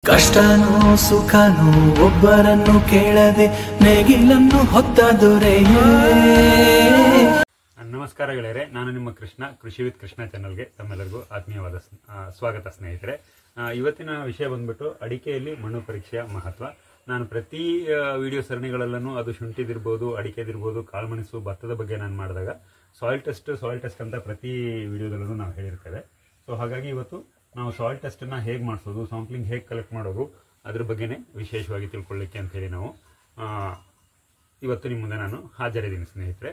ಕಷ್ಟನೋ ಸುಖನೋ ಒಬ್ಬರನ್ನು ಕೇಳದೆ ನೇಗಿಲನ್ನು ಹೊತ್ತ ದೊರೆಯೇ. ನಮಸ್ಕಾರ ಗೆಳೆಯರೆ, ನಾನು ನಿಮ್ಮ ಕೃಷ್ಣ, ಕೃಷಿ ವಿತ್ ಕೃಷ್ಣ ಚಾನಲ್ಗೆ ತಮ್ಮೆಲ್ಲರಿಗೂ ಆತ್ಮೀಯವಾದ ಸ್ವಾಗತ ಸ್ನೇಹಿತರೆ. ಇವತ್ತಿನ ವಿಷಯ ಬಂದ್ಬಿಟ್ಟು ಅಡಿಕೆಯಲ್ಲಿ ಮಣ್ಣು ಪರೀಕ್ಷೆಯ ಮಹತ್ವ. ನಾನು ಪ್ರತಿ ವಿಡಿಯೋ ಸರಣಿಗಳಲ್ಲೂ ಅದು ಶುಂಠಿದಿರ್ಬೋದು, ಅಡಿಕೆದಿರ್ಬೋದು, ಕಾಳುಮೆಣಸು, ಭತ್ತದ ಬಗ್ಗೆ ನಾನು ಮಾಡಿದಾಗ ಸಾಯಿಲ್ ಟೆಸ್ಟ್ ಅಂತ ಪ್ರತಿ ವಿಡಿಯೋದಲ್ಲೂ ನಾವು ಹೇಳಿರ್ತೇವೆ. ಸೊ ಹಾಗಾಗಿ ಇವತ್ತು ನಾವು ಸಾಯಿಲ್ ಟೆಸ್ಟನ್ನು ಹೇಗೆ ಮಾಡಿಸೋದು, ಸ್ಯಾಂಪ್ಲಿಂಗ್ ಹೇಗೆ ಕಲೆಕ್ಟ್ ಮಾಡೋದು, ಅದ್ರ ಬಗ್ಗೆನೇ ವಿಶೇಷವಾಗಿ ತಿಳ್ಕೊಳ್ಳಿಕ್ಕೆ ಅಂತೇಳಿ ನಾವು ಇವತ್ತು ನಿಮ್ಮ ಮುಂದೆ ನಾನು ಹಾಜರಿದ್ದೀನಿ ಸ್ನೇಹಿತರೆ.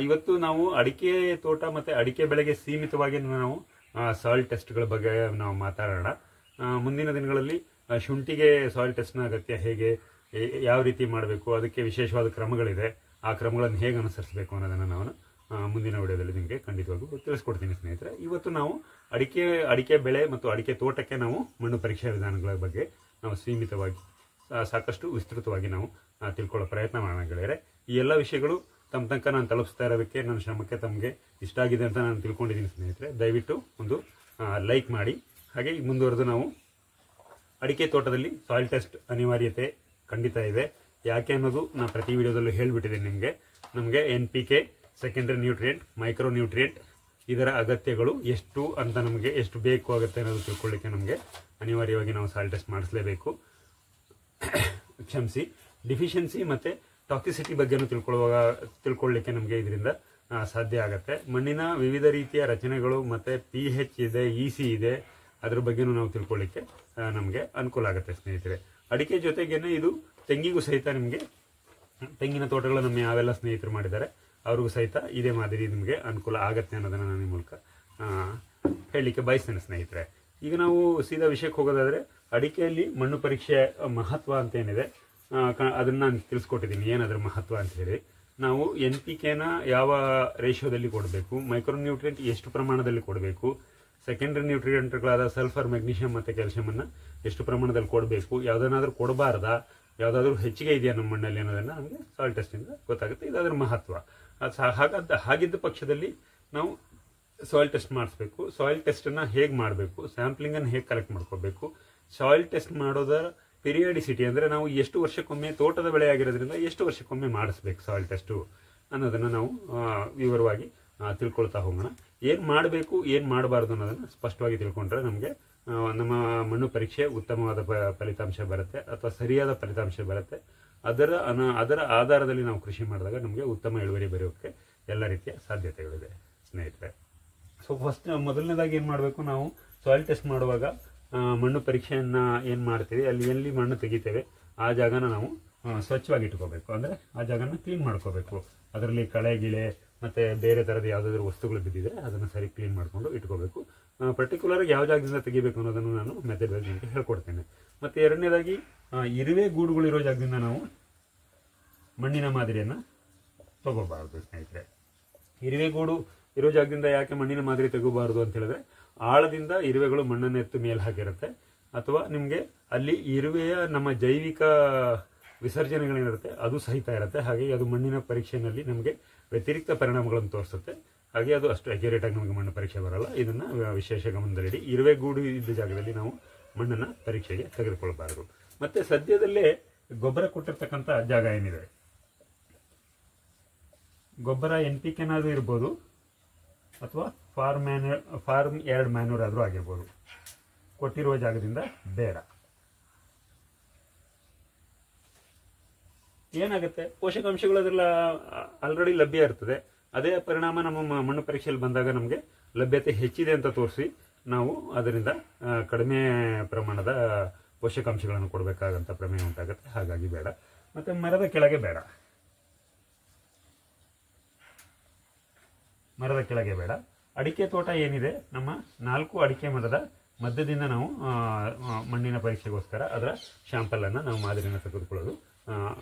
ಇವತ್ತು ನಾವು ಅಡಿಕೆ ತೋಟ ಮತ್ತು ಅಡಿಕೆ ಬೆಳೆಗೆ ಸೀಮಿತವಾಗಿ ನಾವು ಸಾಯಿಲ್ ಟೆಸ್ಟ್ಗಳ ಬಗ್ಗೆ ನಾವು ಮಾತಾಡೋಣ. ಮುಂದಿನ ದಿನಗಳಲ್ಲಿ ಶುಂಠಿಗೆ ಸಾಯಿಲ್ ಟೆಸ್ಟ್ನ ಅಗತ್ಯ ಹೇಗೆ, ಯಾವ ರೀತಿ ಮಾಡಬೇಕು, ಅದಕ್ಕೆ ವಿಶೇಷವಾದ ಕ್ರಮಗಳಿದೆ, ಆ ಕ್ರಮಗಳನ್ನು ಹೇಗೆ ಅನುಸರಿಸಬೇಕು ಅನ್ನೋದನ್ನು ನಾನು ಮುಂದಿನ ವಿಡಿಯೋದಲ್ಲಿ ನಿಮಗೆ ಖಂಡಿತವಾಗೂ ತಿಳಿಸ್ಕೊಡ್ತೀನಿ ಸ್ನೇಹಿತರೆ. ಇವತ್ತು ನಾವು ಅಡಿಕೆ ಬೆಳೆ ಮತ್ತು ಅಡಿಕೆ ತೋಟಕ್ಕೆ ನಾವು ಮಣ್ಣು ಪರೀಕ್ಷಾ ವಿಧಾನಗಳ ಬಗ್ಗೆ ನಾವು ಸೀಮಿತವಾಗಿ ಸಾಕಷ್ಟು ವಿಸ್ತೃತವಾಗಿ ನಾವು ತಿಳ್ಕೊಳ್ಳೋ ಪ್ರಯತ್ನ ಮಾಡೋಣ ಗೆಳೆಯರೆ. ಈ ಎಲ್ಲ ವಿಷಯಗಳು ತಮ್ಮ ತನಕ ನಾನು ತಲುಪಿಸ್ತಾ ಇರೋದಕ್ಕೆ ನನ್ನ ಶ್ರಮಕ್ಕೆ ತಮಗೆ ಇಷ್ಟ ಆಗಿದೆ ಅಂತ ನಾನು ತಿಳ್ಕೊಂಡಿದ್ದೀನಿ ಸ್ನೇಹಿತರೆ. ದಯವಿಟ್ಟು ಒಂದು ಲೈಕ್ ಮಾಡಿ. ಹಾಗೆ ಮುಂದುವರೆದು ನಾವು ಅಡಿಕೆ ತೋಟದಲ್ಲಿ ಸಾಯಿಲ್ ಟೆಸ್ಟ್ ಅನಿವಾರ್ಯತೆ ಖಂಡಿತ ಇದೆ. ಯಾಕೆ ಅನ್ನೋದು ನಾನು ಪ್ರತಿ ವಿಡಿಯೋದಲ್ಲೂ ಹೇಳಿಬಿಟ್ಟಿದ್ದೀನಿ ನಮಗೆ NPK, secondary nutrient, micro nutrient, ಇದರ ಅಗತ್ಯಗಳು ಎಷ್ಟು ಅಂತ ನಮಗೆ ಎಷ್ಟು ಬೇಕು ಆಗುತ್ತೆ ಅನ್ನೋದು ತಿಳ್ಕೊಳ್ಳಿಕ್ಕೆ ನಮಗೆ ಅನಿವಾರ್ಯವಾಗಿ ನಾವು ಸಾಯಿಲ್ ಟೆಸ್ಟ್ ಮಾಡಿಸಲೇಬೇಕು. ಕ್ಷಮಿಸಿ, ಡಿಫಿಷಿಯನ್ಸಿ ಮತ್ತು ಟಾಕ್ಸಿಸಿಟಿ ಬಗ್ಗೆನೂ ತಿಳ್ಕೊಳ್ಳಿಕ್ಕೆ ನಮಗೆ ಇದರಿಂದ ಸಾಧ್ಯ ಆಗುತ್ತೆ. ಮಣ್ಣಿನ ವಿವಿಧ ರೀತಿಯ ರಚನೆಗಳು ಮತ್ತು pH ಇದೆ, EC ಇದೆ, ಅದ್ರ ಬಗ್ಗೆನೂ ನಾವು ತಿಳ್ಕೊಳ್ಳಿಕ್ಕೆ ನಮಗೆ ಅನುಕೂಲ ಆಗುತ್ತೆ ಸ್ನೇಹಿತರೆ. ಅಡಿಕೆ ಜೊತೆಗೇನೆ ಇದು ತೆಂಗಿಗೂ ಸಹಿತ ನಿಮಗೆ, ತೆಂಗಿನ ತೋಟಗಳು ನಮ್ಮ ಯಾವೆಲ್ಲ ಸ್ನೇಹಿತರು ಮಾಡಿದ್ದಾರೆ ಅವ್ರಿಗೂ ಸಹಿತ ಇದೇ ಮಾದರಿ ನಿಮಗೆ ಅನುಕೂಲ ಆಗುತ್ತೆ ಅನ್ನೋದನ್ನು ನಾನು ನಿಮ್ಮ ಮೂಲಕ ಹೇಳಲಿಕ್ಕೆ ಬಯಸ್ತೇನೆ ಸ್ನೇಹಿತರೆ. ಈಗ ನಾವು ಸೀದಾ ವಿಷಯಕ್ಕೆ ಹೋಗೋದಾದರೆ, ಅಡಿಕೆಯಲ್ಲಿ ಮಣ್ಣು ಪರೀಕ್ಷೆ ಮಹತ್ವ ಅಂತ ಏನಿದೆ ಅದನ್ನು ನಾನು ತಿಳಿಸ್ಕೊಟ್ಟಿದ್ದೀನಿ, ಏನದರ ಮಹತ್ವ ಅಂತ ಹೇಳಿ. ನಾವು NPKನ ಯಾವ ರೇಷಿಯೋದಲ್ಲಿ ಕೊಡಬೇಕು, ಮೈಕ್ರೋ ನ್ಯೂಟ್ರಿಯೆಂಟ್ ಎಷ್ಟು ಪ್ರಮಾಣದಲ್ಲಿ ಕೊಡಬೇಕು, ಸೆಕೆಂಡರಿ ನ್ಯೂಟ್ರಿಯೆಂಟ್ಗಳಾದ ಸಲ್ಫರ್, ಮೆಗ್ನೀಷಿಯಂ ಮತ್ತು ಕ್ಯಾಲ್ಸಿಯಮನ್ನು ಎಷ್ಟು ಪ್ರಮಾಣದಲ್ಲಿ ಕೊಡಬೇಕು, ಯಾವುದನ್ನಾದ್ರೂ ಕೊಡಬಾರ್ದಾ, ಯಾವುದಾದ್ರೂ ಹೆಚ್ಚಿಗೆ ಇದೆಯಾ ನಮ್ಮ ಮಣ್ಣಲ್ಲಿ ಅನ್ನೋದನ್ನು ನಮಗೆ ಸಾಯಿಲ್ ಟೆಸ್ಟಿಂದ ಗೊತ್ತಾಗುತ್ತೆ. ಇದು ಅದರ ಮಹತ್ವ. ಹಾಗಿದ್ದ ಪಕ್ಷದಲ್ಲಿ ನಾವು ಸಾಯಿಲ್ ಟೆಸ್ಟ್ ಮಾಡಿಸ್ಬೇಕು. ಸಾಯಿಲ್ ಟೆಸ್ಟನ್ನು ಹೇಗೆ ಮಾಡಬೇಕು, ಸ್ಯಾಂಪ್ಲಿಂಗನ್ನು ಹೇಗೆ ಕಲೆಕ್ಟ್ ಮಾಡ್ಕೋಬೇಕು, ಸಾಯಿಲ್ ಟೆಸ್ಟ್ ಮಾಡೋದರ ಪಿರಿಯಾಡಿಸಿಟಿ ಅಂದರೆ ನಾವು ಎಷ್ಟು ವರ್ಷಕ್ಕೊಮ್ಮೆ, ತೋಟದ ಬೆಳೆ ಆಗಿರೋದ್ರಿಂದ ಎಷ್ಟು ವರ್ಷಕ್ಕೊಮ್ಮೆ ಮಾಡಿಸ್ಬೇಕು ಸಾಯಿಲ್ ಟೆಸ್ಟು ಅನ್ನೋದನ್ನು ನಾವು ವಿವರವಾಗಿ ತಿಳ್ಕೊಳ್ತಾ ಹೋಗೋಣ. ಏನು ಮಾಡಬೇಕು, ಏನು ಮಾಡಬಾರ್ದು ಅನ್ನೋದನ್ನು ಸ್ಪಷ್ಟವಾಗಿ ತಿಳ್ಕೊಂಡ್ರೆ ನಮಗೆ ನಮ್ಮ ಮಣ್ಣು ಪರೀಕ್ಷೆ ಉತ್ತಮವಾದ ಫಲಿತಾಂಶ ಬರುತ್ತೆ, ಅಥವಾ ಸರಿಯಾದ ಫಲಿತಾಂಶ ಬರುತ್ತೆ. ಅದರ ಆಧಾರದಲ್ಲಿ ನಾವು ಕೃಷಿ ಮಾಡಿದಾಗ ನಮಗೆ ಉತ್ತಮ ಇಳುವರಿ ಬರೋಕ್ಕೆ ಎಲ್ಲ ರೀತಿಯ ಸಾಧ್ಯತೆಗಳಿದೆ ಸ್ನೇಹಿತರೆ. ಸೊ ಮೊದಲನೇದಾಗಿ ಏನು ಮಾಡಬೇಕು, ನಾವು ಸಾಯಿಲ್ ಟೆಸ್ಟ್ ಮಾಡುವಾಗ ಮಣ್ಣು ಪರೀಕ್ಷೆಯನ್ನು ಏನು ಮಾಡ್ತೀವಿ, ಅಲ್ಲಿ ಎಲ್ಲಿ ಮಣ್ಣು ತೆಗಿತೇವೆ ಆ ಜಾಗನ ನಾವು ಸ್ವಚ್ಛವಾಗಿ ಇಟ್ಕೋಬೇಕು. ಅಂದರೆ ಆ ಜಾಗನ ಕ್ಲೀನ್ ಮಾಡ್ಕೋಬೇಕು. ಅದರಲ್ಲಿ ಕಳೆ ಗಿಳೆ ಮತ್ತು ಬೇರೆ ಥರದ ಯಾವುದಾದ್ರೂ ವಸ್ತುಗಳು ಬಿದ್ದಿದ್ರೆ ಅದನ್ನು ಸರಿ ಕ್ಲೀನ್ ಮಾಡಿಕೊಂಡು ಇಟ್ಕೋಬೇಕು. ಪರ್ಟಿಕ್ಯುಲರಾಗಿ ಯಾವ ಜಾಗದಿಂದ ತೆಗಿಬೇಕು ಅನ್ನೋದನ್ನು ನಾನು ಮೆಥಡ್ ವೈಸ್ ನಿಮಗೆ ಹೇಳ್ಕೊಡ್ತೇನೆ. ಮತ್ತು ಎರಡನೇದಾಗಿ, ಇರುವೆ ಗೂಡುಗಳಿರೋ ಜಾಗದಿಂದ ನಾವು ಮಣ್ಣಿನ ಮಾದರಿಯನ್ನು ತಗೋಬಾರ್ದು ಸ್ನೇಹಿತರೆ. ಇರುವೆ ಗೂಡು ಇರೋ ಜಾಗದಿಂದ ಯಾಕೆ ಮಣ್ಣಿನ ಮಾದರಿ ತೆಗೋಬಾರ್ದು ಅಂತ ಹೇಳಿದ್ರೆ, ಆಳದಿಂದ ಇರುವೆಗಳು ಮಣ್ಣನ್ನು ಎತ್ತು ಮೇಲೆ ಹಾಕಿರುತ್ತೆ, ಅಥವಾ ನಿಮಗೆ ಅಲ್ಲಿ ಇರುವೆಯ ನಮ್ಮ ಜೈವಿಕ ವಿಸರ್ಜನೆಗಳೇನಿರುತ್ತೆ ಅದು ಸಹಿತ ಇರುತ್ತೆ. ಹಾಗಾಗಿ ಅದು ಮಣ್ಣಿನ ಪರೀಕ್ಷೆಯಲ್ಲಿ ನಮಗೆ ವ್ಯತಿರಿಕ್ತ ಪರಿಣಾಮಗಳನ್ನು ತೋರಿಸುತ್ತೆ. ಹಾಗೆ ಅದು ಅಷ್ಟು ಅಕ್ಯುರೇಟಾಗಿ ನಮಗೆ ಮಣ್ಣು ಪರೀಕ್ಷೆ ಬರಲ್ಲ. ಇದನ್ನು ವಿಶೇಷ ಗಮನದಲ್ಲಿಡಿ. ಇರುವೆ ಗೂಡು ಇದ್ದ ಜಾಗದಲ್ಲಿ ನಾವು ಮಣ್ಣನ್ನು ಪರೀಕ್ಷೆಗೆ ತೆಗೆದುಕೊಳ್ಬಾರ್ದು. ಮತ್ತು ಸದ್ಯದಲ್ಲೇ ಗೊಬ್ಬರ ಕೊಟ್ಟಿರ್ತಕ್ಕಂಥ ಜಾಗ ಏನಿದೆ, ಗೊಬ್ಬರ NPKನಾದ್ರೂ ಇರ್ಬೋದು, ಅಥವಾ ಫಾರ್ಮ್ ಯಾರ್ಡ್ ಮ್ಯಾನ್ಯೂರ್ ಆದರೂ ಆಗಿರ್ಬೋದು, ಕೊಟ್ಟಿರುವ ಜಾಗದಿಂದ ಬೇಡ. ಏನಾಗುತ್ತೆ, ಪೋಷಕಾಂಶಗಳು ಅದೆಲ್ಲ ಆಲ್ರೆಡಿ ಲಭ್ಯ ಇರ್ತದೆ. ಅದೇ ಪರಿಣಾಮ ನಮ್ಮ ಮಣ್ಣು ಪರೀಕ್ಷೆಯಲ್ಲಿ ಬಂದಾಗ ನಮಗೆ ಲಭ್ಯತೆ ಹೆಚ್ಚಿದೆ ಅಂತ ತೋರಿಸಿ ನಾವು ಅದರಿಂದ ಕಡಿಮೆ ಪ್ರಮಾಣದ ಪೋಷಕಾಂಶಗಳನ್ನು ಕೊಡಬೇಕಾಗಂತ ಪ್ರಮೇಯ ಉಂಟಾಗುತ್ತೆ. ಹಾಗಾಗಿ ಬೇಡ. ಮತ್ತು ಮರದ ಕೆಳಗೆ ಬೇಡ. ಅಡಿಕೆ ತೋಟ ಏನಿದೆ, ನಮ್ಮ 4 ಅಡಿಕೆ ಮರದ ಮಧ್ಯದಿಂದ ನಾವು ಮಣ್ಣಿನ ಪರೀಕ್ಷೆಗೋಸ್ಕರ ಅದರ ಶಾಂಪಲನ್ನು ನಾವು ಮಾದರಿಯನ್ನು ತೆಗೆದುಕೊಳ್ಳೋದು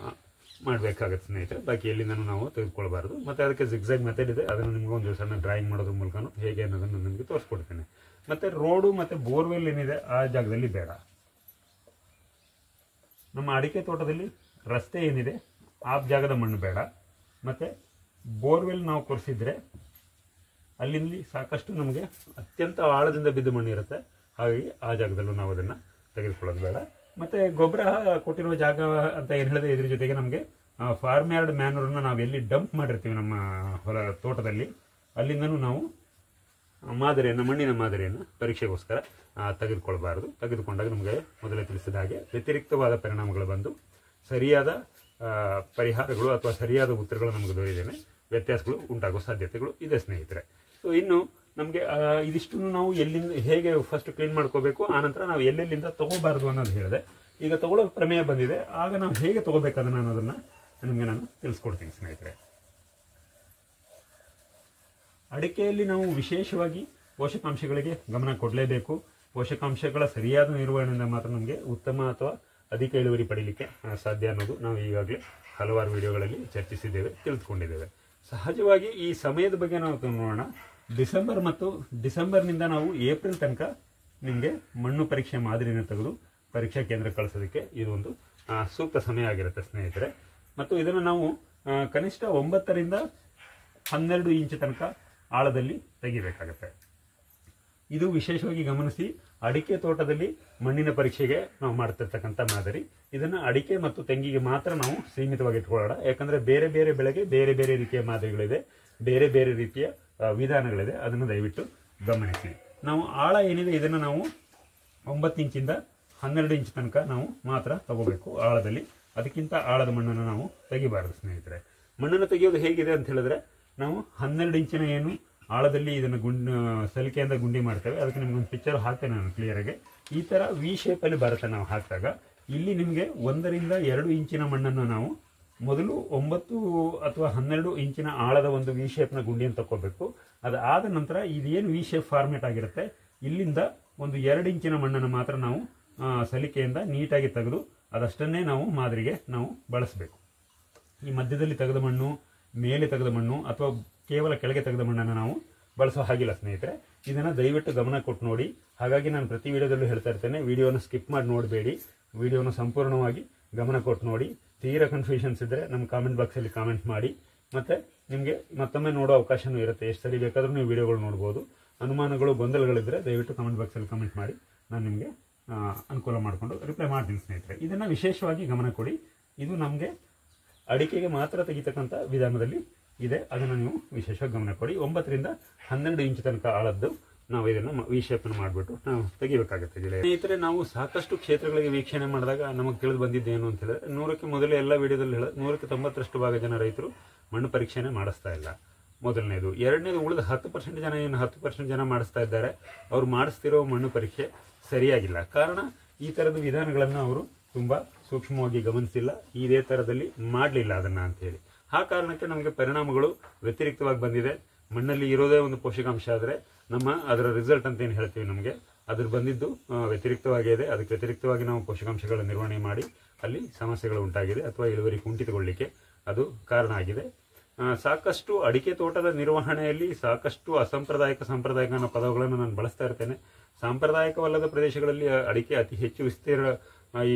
ಮಾಡಬೇಕಾಗತ್ತೆ ಸ್ನೇಹಿತರೆ. ಬಾಕಿ ಎಲ್ಲಿಂದನೂ ನಾವು ತೆಗೆದುಕೊಳ್ಬಾರ್ದು. ಮತ್ತು ಅದಕ್ಕೆ ಜಿಗ್ಜಾಗ್ ಮೆಥಡ್ ಇದೆ, ಅದನ್ನು ನಿಮ್ಗೆ ಒಂದು ಸಣ್ಣ ಡ್ರಾಯಿಂಗ್ ಮಾಡೋದ್ರ ಮೂಲಕ ಹೇಗೆ ಅನ್ನೋದನ್ನು ನಿಮಗೆ ತೋರಿಸ್ಕೊಡ್ತೇನೆ. ಮತ್ತು ರೋಡು ಮತ್ತು ಬೋರ್ವೆಲ್ ಏನಿದೆ ಆ ಜಾಗದಲ್ಲಿ ಬೇಡ. ನಮ್ಮ ಅಡಿಕೆ ತೋಟದಲ್ಲಿ ರಸ್ತೆ ಏನಿದೆ ಆ ಜಾಗದ ಮಣ್ಣು ಬೇಡ. ಮತ್ತು ಬೋರ್ವೆಲ್ ನಾವು ಕೊರೆಸಿದ್ರೆ ಅಲ್ಲಿ ಸಾಕಷ್ಟು ನಮಗೆ ಅತ್ಯಂತ ಆಳದಿಂದ ಬಿದ್ದ ಮಣ್ಣು ಇರುತ್ತೆ. ಹಾಗಾಗಿ ಆ ಜಾಗದಲ್ಲೂ ನಾವು ಅದನ್ನು ತೆಗೆದುಕೊಳ್ಳೋದು ಬೇಡ. ಮತ್ತು ಗೊಬ್ಬರ ಕೊಟ್ಟಿರುವ ಜಾಗ ಅಂತ ಏನು ಹೇಳಿದ್ರೆ ಇದ್ರ ಜೊತೆಗೆ ನಮಗೆ ಫಾರ್ಮ್ ಯಾರ್ಡ್ ಮ್ಯಾನೂರನ್ನ ನಾವು ಎಲ್ಲಿ ಡಂಪ್ ಮಾಡಿರ್ತೀವಿ ನಮ್ಮ ಹೊಲ ತೋಟದಲ್ಲಿ, ಅಲ್ಲಿಂದನೂ ನಾವು ಮಣ್ಣಿನ ಮಾದರಿಯನ್ನು ಪರೀಕ್ಷೆಗೋಸ್ಕರ ತೆಗೆದುಕೊಳ್ಬಾರ್ದು. ತೆಗೆದುಕೊಂಡಾಗ ನಮಗೆ ಮೊದಲೇ ತಿಳಿಸಿದ ಹಾಗೆ ವ್ಯತಿರಿಕ್ತವಾದ ಪರಿಣಾಮಗಳು ಬಂದು ಸರಿಯಾದ ಪರಿಹಾರಗಳು ಅಥವಾ ಸರಿಯಾದ ಉತ್ತರಗಳು ನಮಗೆ ದೊರೆಯದೇನೆ ವ್ಯತ್ಯಾಸಗಳು ಉಂಟಾಗುವ ಸಾಧ್ಯತೆಗಳು ಇದೆ ಸ್ನೇಹಿತರೆ. ಸೊ ಇನ್ನು ನಮಗೆ ಇದಿಷ್ಟನ್ನು ನಾವು ಎಲ್ಲಿಂದ ಹೇಗೆ ಫಸ್ಟ್ ಕ್ಲೀನ್ ಮಾಡ್ಕೋಬೇಕು, ಆನಂತರ ನಾವು ಎಲ್ಲೆಲ್ಲಿಂದ ತಗೋಬಾರ್ದು ಅನ್ನೋದು ಹೇಳಿದೆ. ಈಗ ತಗೊಳ್ಳೋ ಪ್ರಮೇಯ ಬಂದಿದೆ, ಆಗ ನಾವು ಹೇಗೆ ತಗೋಬೇಕು ಅನ್ನೋದನ್ನ ನಿಮಗೆ ನಾನು ತಿಳಿಸ್ಕೊಡ್ತೀನಿ ಸ್ನೇಹಿತರೆ. ಅಡಿಕೆಯಲ್ಲಿ ನಾವು ವಿಶೇಷವಾಗಿ ಪೋಷಕಾಂಶಗಳಿಗೆ ಗಮನ ಕೊಡಲೇಬೇಕು. ಪೋಷಕಾಂಶಗಳ ಸರಿಯಾದ ನಿರ್ವಹಣೆಯಿಂದ ಮಾತ್ರ ನಮಗೆ ಉತ್ತಮ ಅಥವಾ ಅಧಿಕ ಇಳುವರಿ ಪಡೀಲಿಕ್ಕೆ ಸಾಧ್ಯ ಅನ್ನೋದು ನಾವು ಈಗಾಗಲೇ ಹಲವಾರು ವಿಡಿಯೋಗಳಲ್ಲಿ ಚರ್ಚಿಸಿದ್ದೇವೆ, ತಿಳಿದುಕೊಂಡಿದ್ದೇವೆ. ಸಹಜವಾಗಿ ಈ ಸಮಯದ ಬಗ್ಗೆ ನಾವು ನೋಡೋಣ. ಡಿಸೆಂಬರ್ನಿಂದ ನಾವು ಏಪ್ರಿಲ್ ತನಕ ನಿಮಗೆ ಮಣ್ಣು ಪರೀಕ್ಷೆ ಮಾದರಿನ ತೆಗೆದು ಪರೀಕ್ಷಾ ಕೇಂದ್ರ ಕಳಿಸೋದಕ್ಕೆ ಇದು ಒಂದು ಸೂಕ್ತ ಸಮಯ ಆಗಿರುತ್ತೆ ಸ್ನೇಹಿತರೆ. ಮತ್ತು ಇದನ್ನು ನಾವು ಕನಿಷ್ಠ 9 ರಿಂದ 12 ಇಂಚ್ ತನಕ ಆಳದಲ್ಲಿ ತೆಗಿಬೇಕಾಗತ್ತೆ. ಇದು ವಿಶೇಷವಾಗಿ ಗಮನಿಸಿ, ಅಡಿಕೆ ತೋಟದಲ್ಲಿ ಮಣ್ಣಿನ ಪರೀಕ್ಷೆಗೆ ನಾವು ಮಾಡ್ತಿರ್ತಕ್ಕಂಥ ಮಾದರಿ. ಇದನ್ನು ಅಡಿಕೆ ಮತ್ತು ತೆಂಗಿಗೆ ಮಾತ್ರ ನಾವು ಸೀಮಿತವಾಗಿ ಇಟ್ಕೊಳ್ಳೋಣ. ಯಾಕಂದರೆ ಬೇರೆ ಬೇರೆ ಬೆಳೆಗೆ ಬೇರೆ ಬೇರೆ ರೀತಿಯ ಮಾದರಿಗಳಿದೆ, ಬೇರೆ ಬೇರೆ ರೀತಿಯ ವಿಧಾನಗಳಿದೆ. ಅದನ್ನು ದಯವಿಟ್ಟು ಗಮನಿಸಿ. ನಾವು ಆಳ ಏನಿದೆ ಇದನ್ನು ನಾವು 9 ಇಂಚಿಂದ 12 ಇಂಚ್ ತನಕ ನಾವು ಮಾತ್ರ ತಗೋಬೇಕು ಆಳದಲ್ಲಿ. ಅದಕ್ಕಿಂತ ಆಳದ ಮಣ್ಣನ್ನು ನಾವು ತೆಗಿಬಾರದು ಸ್ನೇಹಿತರೆ. ಮಣ್ಣನ್ನು ತೆಗೆಯೋದು ಹೇಗಿದೆ ಅಂತ ಹೇಳಿದ್ರೆ, ನಾವು 12 ಇಂಚಿನ ಏನು ಆಳದಲ್ಲಿ ಇದನ್ನು ಸಲಿಕೆಯಿಂದ ಗುಂಡಿ ಮಾಡ್ತೇವೆ. ಅದಕ್ಕೆ ನಿಮ್ಗೊಂದು ಪಿಕ್ಚರ್ ಹಾಕ್ತೇನೆ ನಾನು ಕ್ಲಿಯರಾಗಿ. ಈ ಥರ ವಿ ಶೇಪಲ್ಲಿ ಬರುತ್ತೆ ನಾವು ಹಾಕಿದಾಗ. ಇಲ್ಲಿ ನಿಮಗೆ 1 ರಿಂದ 2 ಇಂಚಿನ ಮಣ್ಣನ್ನು ನಾವು ಮೊದಲು 9 ಅಥವಾ 12 ಇಂಚಿನ ಆಳದ ಒಂದು ವಿ ಶೇಪ್ನ ಗುಂಡಿಯನ್ನು ತಗೋಬೇಕು. ಅದಾದ ನಂತರ ಇದೇನು ವಿ ಶೇಪ್ ಫಾರ್ಮೇಟ್ ಆಗಿರುತ್ತೆ, ಇಲ್ಲಿಂದ ಒಂದು 2 ಇಂಚಿನ ಮಣ್ಣನ್ನು ಮಾತ್ರ ನಾವು ಸಲಿಕೆಯಿಂದ ನೀಟಾಗಿ ತೆಗೆದು ಅದಷ್ಟನ್ನೇ ನಾವು ಮಾದರಿಗೆ ನಾವು ಬಳಸಬೇಕು. ಈ ಮಧ್ಯದಲ್ಲಿ ತೆಗೆದ ಮಣ್ಣು, ಮೇಲೆ ತೆಗೆದ ಮಣ್ಣು ಅಥವಾ ಕೇವಲ ಕೆಳಗೆ ತೆಗೆದ ಮಣ್ಣನ್ನು ನಾವು ಬಳಸೋ ಹಾಗಿಲ್ಲ ಸ್ನೇಹಿತರೆ. ಇದನ್ನು ದಯವಿಟ್ಟು ಗಮನ ಕೊಟ್ಟು ನೋಡಿ. ಹಾಗಾಗಿ ನಾನು ಪ್ರತಿ ವಿಡಿಯೋದಲ್ಲೂ ಹೇಳ್ತಾ ಇರ್ತೇನೆ, ವಿಡಿಯೋನ ಸ್ಕಿಪ್ ಮಾಡಿ ನೋಡಬೇಡಿ, ವಿಡಿಯೋನ ಸಂಪೂರ್ಣವಾಗಿ ಗಮನ ಕೊಟ್ಟು ನೋಡಿ. ತೀರಾ ಕನ್ಫ್ಯೂಷನ್ಸ್ ಇದ್ದರೆ ನಮ್ಮ ಕಾಮೆಂಟ್ ಬಾಕ್ಸಲ್ಲಿ ಕಾಮೆಂಟ್ ಮಾಡಿ. ಮತ್ತು ನಿಮಗೆ ಮತ್ತೊಮ್ಮೆ ನೋಡೋ ಅವಕಾಶನೂ ಇರುತ್ತೆ. ಎಷ್ಟು ಸರಿ ಬೇಕಾದರೂ ನೀವು ವಿಡಿಯೋಗಳು ನೋಡ್ಬೋದು. ಅನುಮಾನಗಳು, ಗೊಂದಲಗಳಿದ್ದರೆ ದಯವಿಟ್ಟು ಕಾಮೆಂಟ್ ಬಾಕ್ಸಲ್ಲಿ ಕಾಮೆಂಟ್ ಮಾಡಿ, ನಾನು ನಿಮಗೆ ಅನುಕೂಲ ಮಾಡಿಕೊಂಡು ರಿಪ್ಲೈ ಮಾಡ್ತೀನಿ ಸ್ನೇಹಿತರೆ. ಇದನ್ನು ವಿಶೇಷವಾಗಿ ಗಮನ ಕೊಡಿ. ಇದು ನಮಗೆ ಅಡಿಕೆಗೆ ಮಾತ್ರ ತೆಗಿತಕ್ಕಂಥ ವಿಧಾನದಲ್ಲಿ ಇದೆ. ಅದನ್ನು ನೀವು ವಿಶೇಷವಾಗಿ ಗಮನ ಕೊಡಿ. 9 ರಿಂದ 12 ಇಂಚ್ ತನಕ ಆಳದ್ದು ನಾವು ಇದನ್ನು ವಿ ಶೇಪನ್ನು ಮಾಡಿಬಿಟ್ಟು ನಾವು ತೆಗಿಬೇಕಾಗುತ್ತೆ. ಸ್ನೇಹಿತರೆ, ನಾವು ಸಾಕಷ್ಟು ಕ್ಷೇತ್ರಗಳಿಗೆ ವೀಕ್ಷಣೆ ಮಾಡಿದಾಗ ನಮಗೆ ತಿಳಿದು ಬಂದಿದ್ದೇನು ಅಂತ ಹೇಳಿದ್ರೆ, 100ಕ್ಕೆ ಮೊದಲೇ ಎಲ್ಲ ವಿಡಿಯೋದಲ್ಲಿ ಹೇಳೋದು 100ಕ್ಕೆ 90% ಭಾಗ ಜನ ರೈತರು ಮಣ್ಣು ಪರೀಕ್ಷೆನೇ ಮಾಡಿಸ್ತಾ ಇಲ್ಲ. ಮೊದಲನೇದು. ಎರಡನೇದು, ಉಳಿದ 10% ಜನ ಏನು 10% ಜನ ಮಾಡಿಸ್ತಾ ಇದ್ದಾರೆ, ಅವ್ರು ಮಾಡಿಸ್ತಿರೋ ಮಣ್ಣು ಪರೀಕ್ಷೆ ಸರಿಯಾಗಿಲ್ಲ. ಕಾರಣ, ಈ ಥರದ ವಿಧಾನಗಳನ್ನು ಅವರು ತುಂಬ ಸೂಕ್ಷ್ಮವಾಗಿ ಗಮನಿಸಿಲ್ಲ, ಇದೇ ಥರದಲ್ಲಿ ಮಾಡಲಿಲ್ಲ ಅದನ್ನು ಅಂತೇಳಿ. ಆ ಕಾರಣಕ್ಕೆ ನಮಗೆ ಪರಿಣಾಮಗಳು ವ್ಯತಿರಿಕ್ತವಾಗಿ ಬಂದಿದೆ. ಮಣ್ಣಲ್ಲಿ ಇರೋದೇ ಒಂದು ಪೋಷಕಾಂಶ ಆದರೆ ಅದರ ರಿಸಲ್ಟ್ ಅಂತ ಏನು ಹೇಳ್ತೀವಿ, ನಮಗೆ ಅದ್ರ ಬಂದಿದ್ದು ವ್ಯತಿರಿಕ್ತವಾಗಿದೆ. ಅದಕ್ಕೆ ವ್ಯತಿರಿಕ್ತವಾಗಿ ನಾವು ಪೋಷಕಾಂಶಗಳ ನಿರ್ವಹಣೆ ಮಾಡಿ ಅಲ್ಲಿ ಸಮಸ್ಯೆಗಳು ಉಂಟಾಗಿದೆ ಅಥವಾ ಇಳುವರಿ ಕುಂಠಿತಗೊಳ್ಳಲಿಕ್ಕೆ ಅದು ಕಾರಣ ಆಗಿದೆ. ಸಾಕಷ್ಟು ಅಡಿಕೆ ತೋಟದ ನಿರ್ವಹಣೆಯಲ್ಲಿ ಸಾಕಷ್ಟು ಸಾಂಪ್ರದಾಯಿಕ ಅನ್ನೋ ಪದಗಳನ್ನು ನಾನು ಬಳಸ್ತಾ ಇರ್ತೇನೆ. ಸಾಂಪ್ರದಾಯಿಕವಲ್ಲದ ಪ್ರದೇಶಗಳಲ್ಲಿ ಅಡಿಕೆ ಅತಿ ಹೆಚ್ಚು ವಿಸ್ತೀರ್ಣ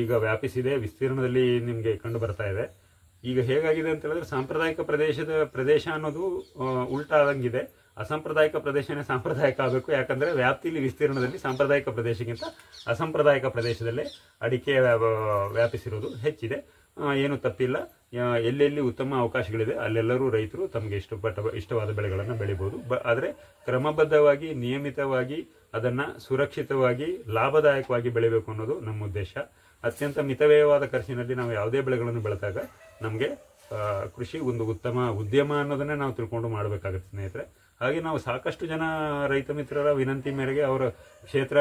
ಈಗ ವ್ಯಾಪಿಸಿದೆ, ವಿಸ್ತೀರ್ಣದಲ್ಲಿ ನಿಮಗೆ ಕಂಡು ಬರ್ತಾ ಇದೆ. ಈಗ ಹೇಗಾಗಿದೆ ಅಂತ ಹೇಳಿದ್ರೆ, ಸಾಂಪ್ರದಾಯಿಕ ಪ್ರದೇಶ ಅನ್ನೋದು ಉಲ್ಟಾದಂಗಿದೆ. ಅಸಾಂಪ್ರದಾಯಿಕ ಪ್ರದೇಶನೇ ಸಾಂಪ್ರದಾಯಿಕ ಆಗಬೇಕು. ಯಾಕಂದರೆ ವ್ಯಾಪ್ತಿಲಿ, ವಿಸ್ತೀರ್ಣದಲ್ಲಿ ಸಾಂಪ್ರದಾಯಿಕ ಪ್ರದೇಶಕ್ಕಿಂತ ಅಸಾಂಪ್ರದಾಯಿಕ ಪ್ರದೇಶದಲ್ಲೇ ಅಡಿಕೆ ವ್ಯಾಪಿಸಿರೋದು ಹೆಚ್ಚಿದೆ. ಏನು ತಪ್ಪಿಲ್ಲ. ಎಲ್ಲೆಲ್ಲಿ ಉತ್ತಮ ಅವಕಾಶಗಳಿದೆ ಅಲ್ಲೆಲ್ಲರೂ ರೈತರು ತಮಗೆ ಇಷ್ಟವಾದ ಬೆಳೆಗಳನ್ನು ಬೆಳಿಬೋದು. ಆದರೆ ಕ್ರಮಬದ್ಧವಾಗಿ, ನಿಯಮಿತವಾಗಿ ಅದನ್ನು ಸುರಕ್ಷಿತವಾಗಿ, ಲಾಭದಾಯಕವಾಗಿ ಬೆಳಿಬೇಕು ಅನ್ನೋದು ನಮ್ಮ ಉದ್ದೇಶ. ಅತ್ಯಂತ ಮಿತವ್ಯಯವಾದ ಖರ್ಚಿನಲ್ಲಿ ನಾವು ಯಾವುದೇ ಬೆಳೆಗಳನ್ನು ಬೆಳೆದಾಗ ನಮಗೆ ಕೃಷಿ ಒಂದು ಉತ್ತಮ ಉದ್ಯಮ ಅನ್ನೋದನ್ನೇ ನಾವು ತಿಳ್ಕೊಂಡು ಮಾಡಬೇಕಾಗುತ್ತೆ ಸ್ನೇಹಿತರೆ. ಹಾಗೆ ನಾವು ಸಾಕಷ್ಟು ಜನ ರೈತ ಮಿತ್ರರ ವಿನಂತಿ ಮೇರೆಗೆ ಅವರ ಕ್ಷೇತ್ರ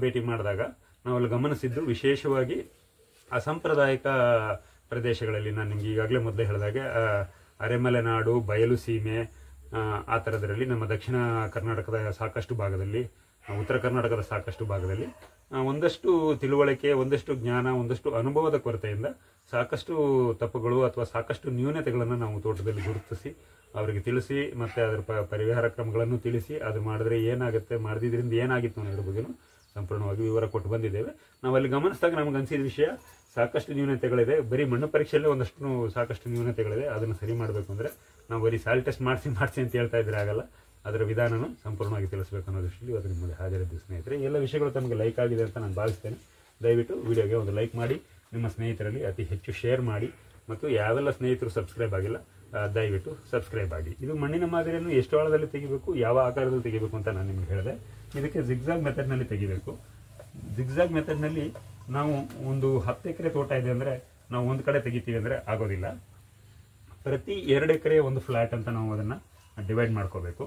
ಭೇಟಿ ಮಾಡಿದಾಗ ನಾವು ಅಲ್ಲಿ ಗಮನಿಸಿದ್ದು, ವಿಶೇಷವಾಗಿ ಅಸಾಂಪ್ರದಾಯಿಕ ಪ್ರದೇಶಗಳಲ್ಲಿ, ನಾನು ನಿಮ್ಗೆ ಈಗಾಗಲೇ ಮೊದಲೇ ಹೇಳಿದಾಗೆ ಅರೆಮಲೆನಾಡು, ಬಯಲು ಸೀಮೆ, ಆ ಥರದರಲ್ಲಿ ನಮ್ಮ ದಕ್ಷಿಣ ಕರ್ನಾಟಕದ ಸಾಕಷ್ಟು ಭಾಗದಲ್ಲಿ, ಉತ್ತರ ಕರ್ನಾಟಕದ ಸಾಕಷ್ಟು ಭಾಗದಲ್ಲಿ ಒಂದಷ್ಟು ತಿಳುವಳಿಕೆ, ಒಂದಷ್ಟು ಜ್ಞಾನ, ಒಂದಷ್ಟು ಅನುಭವದ ಕೊರತೆಯಿಂದ ಸಾಕಷ್ಟು ತಪ್ಪುಗಳು ಅಥವಾ ಸಾಕಷ್ಟು ನ್ಯೂನತೆಗಳನ್ನು ನಾವು ತೋಟದಲ್ಲಿ ಗುರುತಿಸಿ ಅವರಿಗೆ ತಿಳಿಸಿ, ಮತ್ತು ಅದರ ಪರಿಹಾರ ಕ್ರಮಗಳನ್ನು ತಿಳಿಸಿ, ಅದು ಮಾಡಿದ್ರೆ ಏನಾಗುತ್ತೆ, ಮಾಡದಿದ್ರಿಂದ ಏನಾಗಿತ್ತು ಅನ್ನೋದ್ರ ಬಗ್ಗೆನೂ ಸಂಪೂರ್ಣವಾಗಿ ವಿವರ ಕೊಟ್ಟು ಬಂದಿದ್ದೇವೆ. ನಾವಲ್ಲಿ ಗಮನಿಸಿದಾಗ ನಮ್ಗೆ ಅನಿಸಿದ ವಿಷಯ, ಸಾಕಷ್ಟು ನ್ಯೂನತೆಗಳಿದೆ. ಬರೀ ಮಣ್ಣು ಪರೀಕ್ಷೆಯಲ್ಲೇ ಸಾಕಷ್ಟು ನ್ಯೂನತೆಗಳಿದೆ. ಅದನ್ನು ಸರಿ ಮಾಡಬೇಕು ಅಂದರೆ ನಾವು ಬರೀ ಸಾಯಿಲ್ ಟೆಸ್ಟ್ ಮಾಡಿಸಿ ಅಂತ ಹೇಳ್ತಾ ಇದ್ರೆ ಆಗಲ್ಲ. ಅದರ ವಿಧಾನನೂ ಸಂಪೂರ್ಣವಾಗಿ ತಿಳಿಸಬೇಕು ಅನ್ನೋ ದೃಷ್ಟಿಯಲ್ಲಿ ಇವತ್ತು ನಿಮಗೆ ಹಾಜರಿದ್ದು ಸ್ನೇಹಿತರೆ. ಎಲ್ಲ ವಿಷಯಗಳು ತಮಗೆ ಲೈಕ್ ಆಗಿದೆ ಅಂತ ನಾನು ಭಾವಿಸ್ತೇನೆ. ದಯವಿಟ್ಟು ವಿಡಿಯೋಗೆ ಒಂದು ಲೈಕ್ ಮಾಡಿ, ನಿಮ್ಮ ಸ್ನೇಹಿತರಲ್ಲಿ ಅತಿ ಹೆಚ್ಚು ಶೇರ್ ಮಾಡಿ, ಮತ್ತು ಯಾವೆಲ್ಲ ಸ್ನೇಹಿತರು ಸಬ್ಸ್ಕ್ರೈಬ್ ಆಗಿಲ್ಲ ದಯವಿಟ್ಟು ಸಬ್ಸ್ಕ್ರೈಬ್ ಆಗಿ. ಇದು ಮಣ್ಣಿನ ಮಾದರಿಯನ್ನು ಎಷ್ಟು ಆಳದಲ್ಲಿ ತೆಗಿಬೇಕು, ಯಾವ ಆಕಾರದಲ್ಲಿ ತೆಗಿಬೇಕು ಅಂತ ನಾನು ನಿಮ್ಗೆ ಹೇಳಿದೆ. ಇದಕ್ಕೆ ಜಿಗ್ಜಾಗ್ ಮೆಥಡ್ನಲ್ಲಿ ತೆಗಿಬೇಕು. ಜಿಗ್ಜಾಗ್ ಮೆಥಡ್ನಲ್ಲಿ ನಾವು ಒಂದು 10 ಎಕರೆ ತೋಟ ಇದೆ ಅಂದರೆ ನಾವು ಒಂದು ಕಡೆ ತೆಗಿತೀವಿ ಅಂದರೆ ಆಗೋದಿಲ್ಲ. ಪ್ರತಿ 2 ಎಕರೆ ಒಂದು ಫ್ಲ್ಯಾಟ್ ಅಂತ ನಾವು ಅದನ್ನು ಡಿವೈಡ್ ಮಾಡ್ಕೋಬೇಕು.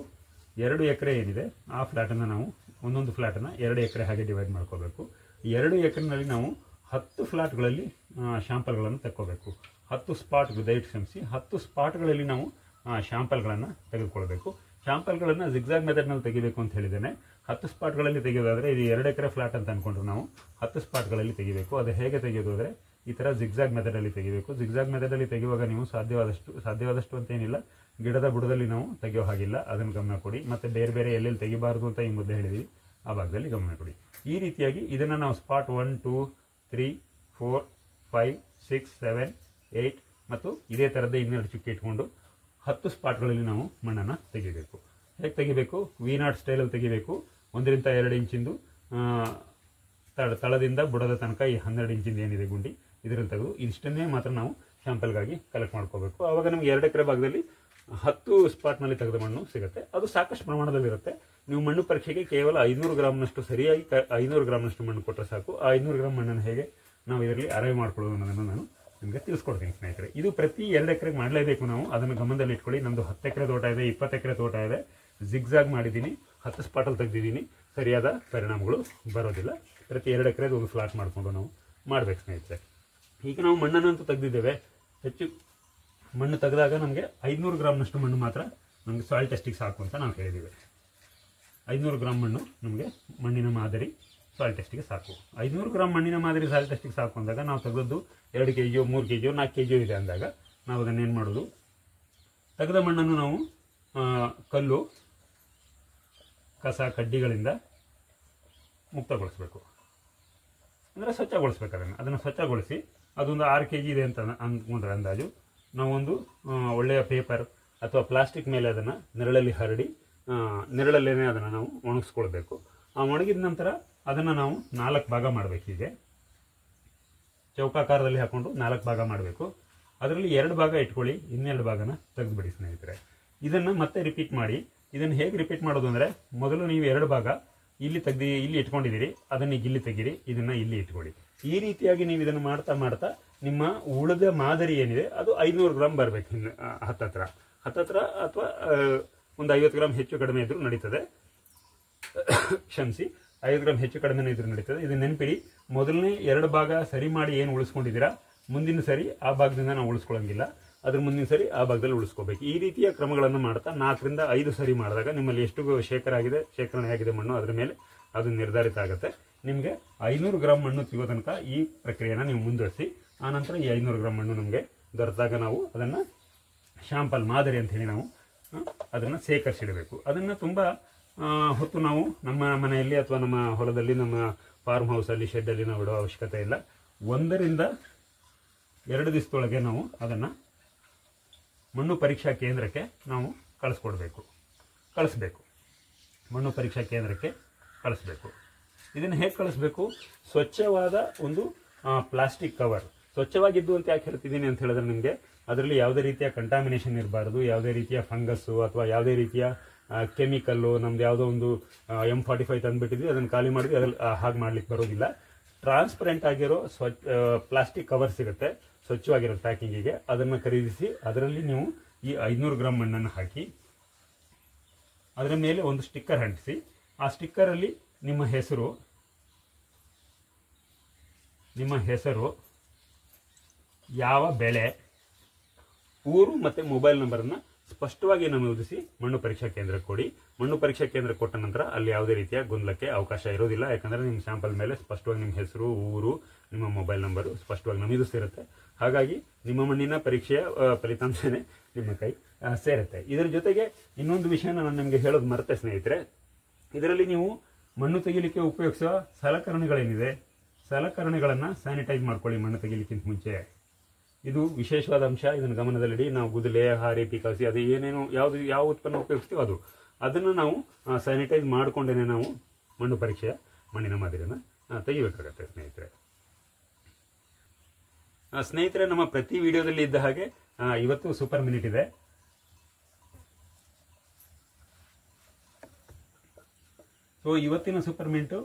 2 ಎಕರೆ ಏನಿದೆ ಆ ಫ್ಲ್ಯಾಟನ್ನು ನಾವು ಒಂದೊಂದು ಫ್ಲ್ಯಾಟನ್ನು 2 ಎಕರೆ ಹಾಗೆ ಡಿವೈಡ್ ಮಾಡ್ಕೋಬೇಕು. 2 ಎಕರೆನಲ್ಲಿ ನಾವು 10 ಫ್ಲ್ಯಾಟ್ಗಳಲ್ಲಿ ಶಾಂಪಲ್ಗಳನ್ನು ತಕ್ಕೋಬೇಕು. 10 ಸ್ಪಾಟ್ಗಳು, ದಯವಿಟ್ಟು ಕ್ಷಮಿಸಿ, 10 ಸ್ಪಾಟ್ಗಳಲ್ಲಿ ನಾವು ಶಾಂಪಲ್ಗಳನ್ನು ತೆಗೆದುಕೊಳ್ಬೇಕು. ಶಾಂಪಲ್ಗಳನ್ನು ಜಿಗ್ಜಾಗ್ ಮೆಥಡ್ನಲ್ಲಿ ತೆಗಿಬೇಕು ಅಂತ ಹೇಳಿದ್ದೇನೆ. 10 ಸ್ಪಾಟ್ಗಳಲ್ಲಿ ತೆಗೆಯೋದಾದರೆ ಇದು 2 ಎಕರೆ ಫ್ಲ್ಯಾಟ್ ಅಂತ ಅಂದ್ಕೊಂಡ್ರು ನಾವು 10 ಸ್ಪಾಟ್ಗಳಲ್ಲಿ ತೆಗಿಬೇಕು. ಅದು ಹೇಗೆ ತೆಗೆಯೋದು ಅಂದರೆ ಈ ಥರ ಜಿಗ್ಜಾಗ್ ಮೆಥಡಲ್ಲಿ ತೆಗಿಬೇಕು. ಜಿಗ್ಜಾಗ್ ಮೆಥಡಲ್ಲಿ ತೆಗೆಯುವಾಗ ನೀವು ಸಾಧ್ಯವಾದಷ್ಟು ಅಂತ ಏನಿಲ್ಲ, ಗಿಡದ ಬುಡದಲ್ಲಿ ನಾವು ತೆಗೆಯೋ ಹಾಗಿಲ್ಲ, ಅದನ್ನು ಗಮನ ಕೊಡಿ. ಮತ್ತು ಬೇರೆ ಬೇರೆ ಎಲ್ಲೆಲ್ಲಿ ತೆಗಿಬಾರ್ದು ಅಂತ ಈ ಮೊದಲೇ ಹೇಳಿದ್ವಿ, ಆ ಭಾಗದಲ್ಲಿ ಗಮನ ಕೊಡಿ. ಈ ರೀತಿಯಾಗಿ ಇದನ್ನು ನಾವು ಸ್ಪಾಟ್ 1, 2, 3, 4, 5, 6, 7, 8 ಮತ್ತು ಇದೇ ಥರದ್ದೇ 12 ಚುಕ್ಕೆ ಇಟ್ಕೊಂಡು 10 ಸ್ಪಾಟ್ಗಳಲ್ಲಿ ನಾವು ಮಣ್ಣನ್ನು ತೆಗಿಬೇಕು. ಹೇಗೆ ತೆಗಿಬೇಕು? V0 ಸ್ಟೈಲಲ್ಲಿ ತೆಗಿಬೇಕು. 1 ರಿಂದ 2 ಇಂಚಿಂದು ತಳದಿಂದ ಬುಡದ ತನಕ ಈ 12 ಇಂಚಿಂದ ಏನಿದೆ ಗುಂಡಿ, ಇದರಲ್ಲಿ ತೆಗೆದು ಇಷ್ಟನ್ನೇ ಮಾತ್ರ ನಾವು ಶಾಂಪಲ್ಗಾಗಿ ಕಲೆಕ್ಟ್ ಮಾಡ್ಕೋಬೇಕು. ಆವಾಗ ನಮಗೆ 2 ಎಕರೆ ಭಾಗದಲ್ಲಿ 10 ಸ್ಪಾಟ್ನಲ್ಲಿ ತೆಗೆದ ಮಣ್ಣು ಸಿಗುತ್ತೆ. ಅದು ಸಾಕಷ್ಟು ಪ್ರಮಾಣದಲ್ಲಿರುತ್ತೆ. ನೀವು ಮಣ್ಣು ಪರೀಕ್ಷೆಗೆ ಕೇವಲ 500 ಗ್ರಾಮ್ನಷ್ಟು, ಸರಿಯಾಗಿ 500 ಗ್ರಾಮ್ನಷ್ಟು ಮಣ್ಣು ಕೊಟ್ಟರೆ ಸಾಕು. ಆ 500 ಗ್ರಾಮ್ ಮಣ್ಣನ್ನು ಹೇಗೆ ನಾವು ಇದರಲ್ಲಿ ಅರೈವ್ ಮಾಡ್ಕೊಳ್ಳೋದು ಅನ್ನೋದನ್ನು ನಾನು ನಿಮಗೆ ತಿಳಿಸ್ಕೊಡ್ತೀನಿ ಸ್ನೇಹಿತರೆ. ಇದು ಪ್ರತಿ 2 ಎಕರೆಗೆ ಮಾಡಲೇಬೇಕು ನಾವು, ಅದನ್ನು ಗಮನದಲ್ಲಿ ಇಟ್ಕೊಳ್ಳಿ. ನಮ್ಮದು 10 ಎಕರೆ ತೋಟ ಇದೆ, 20 ಎಕರೆ ತೋಟ ಇದೆ. ಜಿಗ್ಜಾಗ್ ಮಾಡಿದ್ದೀನಿ, 10 ಸ್ಪಾಟಲ್ಲಿ ತೆಗೆದಿದ್ದೀನಿ. ಸರಿಯಾದ ಪರಿಣಾಮಗಳು ಬರೋದಿಲ್ಲ. ಪ್ರತಿ 2 ಎಕರೆದು ಒಂದು ಫ್ಲಾಟ್ ಮಾಡಿಕೊಂಡು ನಾವು ಮಾಡಬೇಕು ಸ್ನೇಹಿತರೆ. ಈಗ ನಾವು ಮಣ್ಣನ್ನಂತೂ ತೆಗೆದಿದ್ದೇವೆ. ಹೆಚ್ಚು ಮಣ್ಣು ತೆಗೆದಾಗ ನಮಗೆ 500 ಗ್ರಾಮ್ನಷ್ಟು ಮಣ್ಣು ಮಾತ್ರ ನಮಗೆ ಸಾಯಿಲ್ ಟೆಸ್ಟಿಗೆ ಸಾಕು ಅಂತ ನಾವು ಹೇಳಿದ್ದೀವಿ. 500 ಗ್ರಾಮ್ ಮಣ್ಣು ನಮಗೆ ಮಣ್ಣಿನ ಮಾದರಿ ಸಾಯಿಲ್ ಟೆಸ್ಟಿಗೆ ಸಾಕು. 500 ಗ್ರಾಮ್ ಮಣ್ಣಿನ ಮಾದರಿ ಸಾಯಿಲ್ ಟೆಸ್ಟಿಗೆ ಸಾಕು ಅಂದಾಗ ನಾವು ತೆಗೆದದ್ದು 2 kg, 3 kg, 4 kg ಇದೆ ಅಂದಾಗ ನಾವು ಅದನ್ನು ಏನು ಮಾಡೋದು, ತೆಗೆದ ಮಣ್ಣನ್ನು ನಾವು ಕಲ್ಲು, ಕಸ, ಕಡ್ಡಿಗಳಿಂದ ಮುಕ್ತಗೊಳಿಸಬೇಕು. ಅಂದರೆ ಸ್ವಚ್ಛಗೊಳಿಸ್ಬೇಕು. ಅದನ್ನು ಸ್ವಚ್ಛಗೊಳಿಸಿ ಅದೊಂದು 6 kg ಇದೆ ಅಂತ ಅಂದ್ಕೊಂಡ್ರೆ ಅಂದಾಜು ನಾವೊಂದು ಒಳ್ಳೆಯ ಪೇಪರ್ ಅಥವಾ ಪ್ಲಾಸ್ಟಿಕ್ ಮೇಲೆ ಅದನ್ನು ನೆರಳಲ್ಲಿ ಹರಡಿ ನೆರಳಲ್ಲೇ ಅದನ್ನು ನಾವು ಒಣಗಿಸ್ಕೊಳ್ಬೇಕು. ಆ ಒಣಗಿದ ನಂತರ ಅದನ್ನು ನಾವು 4 ಭಾಗ ಮಾಡಬೇಕು. ಹೀಗೆ ಚೌಕಾಕಾರದಲ್ಲಿ ಹಾಕ್ಕೊಂಡು 4 ಭಾಗ ಮಾಡಬೇಕು. ಅದರಲ್ಲಿ 2 ಭಾಗ ಇಟ್ಕೊಳ್ಳಿ, ಇನ್ನೆರಡು ಭಾಗನ ತೆಗೆದುಬಿಡಿ ಸ್ನೇಹಿತರೆ. ಇದನ್ನು ಮತ್ತೆ ರಿಪೀಟ್ ಮಾಡಿ. ಇದನ್ನು ಹೇಗೆ ರಿಪೀಟ್ ಮಾಡೋದು ಅಂದರೆ, ಮೊದಲು ನೀವು 2 ಭಾಗ ಇಲ್ಲಿ ಇಲ್ಲಿ ಇಟ್ಕೊಂಡಿದ್ದೀರಿ, ಅದನ್ನು ಈಗ ಇಲ್ಲಿ ತೆಗೀರಿ, ಇದನ್ನು ಇಲ್ಲಿ ಇಟ್ಕೊಳ್ಳಿ. ಈ ರೀತಿಯಾಗಿ ನೀವು ಇದನ್ನು ಮಾಡ್ತಾ ಮಾಡ್ತಾ ನಿಮ್ಮ ಉಳಿದ ಮಾದರಿ ಏನಿದೆ ಅದು 500 ಗ್ರಾಮ್ ಬರಬೇಕು. ಹತ್ತತ್ರ ಅಥವಾ ಒಂದು 50 ಗ್ರಾಮ್ ಹೆಚ್ಚು ಕಡಿಮೆ ಇದ್ರೂ ನಡೀತದೆ. ಕ್ಷಮಿಸಿ, 5 ಗ್ರಾಮ್ ಹೆಚ್ಚು ಕಡಿಮೆ ಇದ್ರೂ ನಡೀತದೆ. ಇದು ನೆನಪಿಡಿ. ಮೊದಲನೇ 2 ಭಾಗ ಸರಿ ಮಾಡಿ ಏನು ಉಳಿಸ್ಕೊಂಡಿದ್ದೀರಾ, ಮುಂದಿನ ಸರಿ ಆ ಭಾಗದಿಂದ ನಾವು ಉಳಿಸ್ಕೊಳ್ಳೋಂಗಿಲ್ಲ, ಅದ್ರ ಮುಂದಿನ ಸರಿ ಆ ಭಾಗದಲ್ಲಿ ಉಳಿಸ್ಕೋಬೇಕು. ಈ ರೀತಿಯ ಕ್ರಮಗಳನ್ನು ಮಾಡ್ತಾ 4 ರಿಂದ 5 ಸರಿ ಮಾಡಿದಾಗ ನಿಮ್ಮಲ್ಲಿ ಎಷ್ಟು ಶೇಖರಣೆ ಆಗಿದೆ ಮಣ್ಣು ಅದರ ಮೇಲೆ ಅದು ನಿರ್ಧಾರಿತ ಆಗುತ್ತೆ. ನಿಮಗೆ 500 ಗ್ರಾಮ್ ಮಣ್ಣು ಸಿಗೋ ತನಕ ಈ ಪ್ರಕ್ರಿಯೆನ ನೀವು ಮುಂದುವರಿಸಿ. ಆನಂತರ ಈ 500 ಗ್ರಾಮ್ ಮಣ್ಣು ನಮಗೆ ದೊರೆತಾಗ ನಾವು ಅದನ್ನು ಶಾಂಪಲ್ ಮಾದರಿ ಅಂತ ಹೇಳಿ ನಾವು ಅದನ್ನು ಸೇಕರಿಸಿಡಬೇಕು. ಅದನ್ನು ತುಂಬ ಹೊತ್ತು ನಾವು ನಮ್ಮ ಮನೆಯಲ್ಲಿ ಅಥವಾ ನಮ್ಮ ಹೊಲದಲ್ಲಿ, ನಮ್ಮ ಫಾರ್ಮ್ ಹೌಸಲ್ಲಿ, ಶೆಡ್ಡಲ್ಲಿ ನಾವು ಇಡೋ ಅವಶ್ಯಕತೆ ಇಲ್ಲ. 1 ರಿಂದ 2 ದಿವಸದೊಳಗೆ ನಾವು ಅದನ್ನು ಮಣ್ಣು ಪರೀಕ್ಷಾ ಕೇಂದ್ರಕ್ಕೆ ನಾವು ಕಳಿಸ್ಬೇಕು. ಮಣ್ಣು ಪರೀಕ್ಷಾ ಕೇಂದ್ರಕ್ಕೆ ಕಳಿಸ್ಬೇಕು. ಇದನ್ನು ಹೇಗೆ ಕಳಿಸ್ಬೇಕು? ಸ್ವಚ್ಛವಾದ ಒಂದು ಪ್ಲಾಸ್ಟಿಕ್ ಕವರ್. ಸ್ವಚ್ಛವಾಗಿದ್ದು ಅಂತ ಯಾಕೆ ಹೇಳ್ತಿದ್ದೀನಿ ಅಂತ ಹೇಳಿದ್ರೆ, ನಿಮಗೆ ಅದರಲ್ಲಿ ಯಾವುದೇ ರೀತಿಯ ಕಂಟಾಮಿನೇಷನ್ ಇರಬಾರ್ದು. ಯಾವುದೇ ರೀತಿಯ ಫಂಗಸ್ಸು ಅಥವಾ ಯಾವುದೇ ರೀತಿಯ ಕೆಮಿಕಲ್ಲು, ನಮ್ದು ಯಾವುದೋ ಒಂದು M45 ತಂದುಬಿಟ್ಟಿದ್ವಿ, ಅದನ್ನು ಖಾಲಿ ಮಾಡಿದ್ವಿ, ಅದ್ರಲ್ಲಿ ಹಾಗೆ ಮಾಡ್ಲಿಕ್ಕೆ ಬರೋದಿಲ್ಲ. ಟ್ರಾನ್ಸ್ಪರೆಂಟ್ ಆಗಿರೋ ಪ್ಲಾಸ್ಟಿಕ್ ಕವರ್ ಸಿಗುತ್ತೆ, ಸ್ವಚ್ಛವಾಗಿರೋ ಪ್ಯಾಕಿಂಗಿಗೆ. ಅದನ್ನು ಖರೀದಿಸಿ ಅದರಲ್ಲಿ ನೀವು ಈ 500 ಗ್ರಾಮ್ ಮಣ್ಣನ್ನು ಹಾಕಿ ಅದರ ಮೇಲೆ ಒಂದು ಸ್ಟಿಕ್ಕರ್ ಅಂಟಿಸಿ. ಆ ಸ್ಟಿಕ್ಕರಲ್ಲಿ ನಿಮ್ಮ ಹೆಸರು, ಯಾವ ಬೆಳೆ, ಊರು ಮತ್ತು ಮೊಬೈಲ್ ನಂಬರನ್ನು ಸ್ಪಷ್ಟವಾಗಿ ನಮೂದಿಸಿ ಮಣ್ಣು ಪರೀಕ್ಷಾ ಕೇಂದ್ರಕ್ಕೆ ಕೊಡಿ. ಮಣ್ಣು ಪರೀಕ್ಷಾ ಕೇಂದ್ರಕ್ಕೆ ಕೊಟ್ಟ ನಂತರ ಅಲ್ಲಿ ಯಾವುದೇ ರೀತಿಯ ಗೊಂದಲಕ್ಕೆ ಅವಕಾಶ ಇರೋದಿಲ್ಲ. ಯಾಕಂದರೆ ನಿಮ್ಮ ಸ್ಯಾಂಪಲ್ ಮೇಲೆ ಸ್ಪಷ್ಟವಾಗಿ ನಿಮ್ಮ ಹೆಸರು, ಊರು, ನಿಮ್ಮ ಮೊಬೈಲ್ ನಂಬರು ಸ್ಪಷ್ಟವಾಗಿ ನಮೂದಿಸಿರುತ್ತೆ. ಹಾಗಾಗಿ ನಿಮ್ಮ ಮಣ್ಣಿನ ಪರೀಕ್ಷೆಯ ಫಲಿತಾಂಶನೇ ನಿಮ್ಮ ಕೈ ಸೇರುತ್ತೆ. ಇದರ ಜೊತೆಗೆ ಇನ್ನೊಂದು ವಿಷಯನ ನಾನು ನಿಮಗೆ ಹೇಳೋದು ಮರೆತೆ ಸ್ನೇಹಿತರೆ. ಇದರಲ್ಲಿ ನೀವು ಮಣ್ಣು ತೆಗಿಲಿಕ್ಕೆ ಉಪಯೋಗಿಸುವ ಸಲಕರಣೆಗಳೇನಿದೆ, ಸಲಕರಣೆಗಳನ್ನು ಸ್ಯಾನಿಟೈಸ್ ಮಾಡ್ಕೊಳ್ಳಿ ಮಣ್ಣು ತೆಗಿಲಿಕ್ಕಿಂತ ಮುಂಚೆ. ಇದು ವಿಶೇಷವಾದ ಅಂಶ. ಇದನ್ನು ಗಮನದಲ್ಲಿಡಿ. ನಾವು ಗುದಲೆ, ಹಾರೆ, ಪಿಕಾಸಿ, ಅದು ಏನೇನು ಯಾವ ಉತ್ಪನ್ನ ಉಪಯೋಗಿಸ್ತೀವೋ ಅದನ್ನು ನಾವು ಸ್ಯಾನಿಟೈಸ್ ಮಾಡಿಕೊಂಡೇ ನಾವು ಮಣ್ಣು ಪರೀಕ್ಷೆಯ ಮಣ್ಣಿನ ಮಾದರಿಯನ್ನು ತೆಗಿಬೇಕಾಗತ್ತೆ ಸ್ನೇಹಿತರೆ. ಸ್ನೇಹಿತರೆ, ನಮ್ಮ ಪ್ರತಿ ವಿಡಿಯೋದಲ್ಲಿ ಇದ್ದ ಹಾಗೆ ಇವತ್ತು ಸೂಪರ್ ಮಿನಿಟ್ ಇದೆ. ಸೊ ಇವತ್ತಿನ ಸೂಪರ್ ಮಿನಿಟ್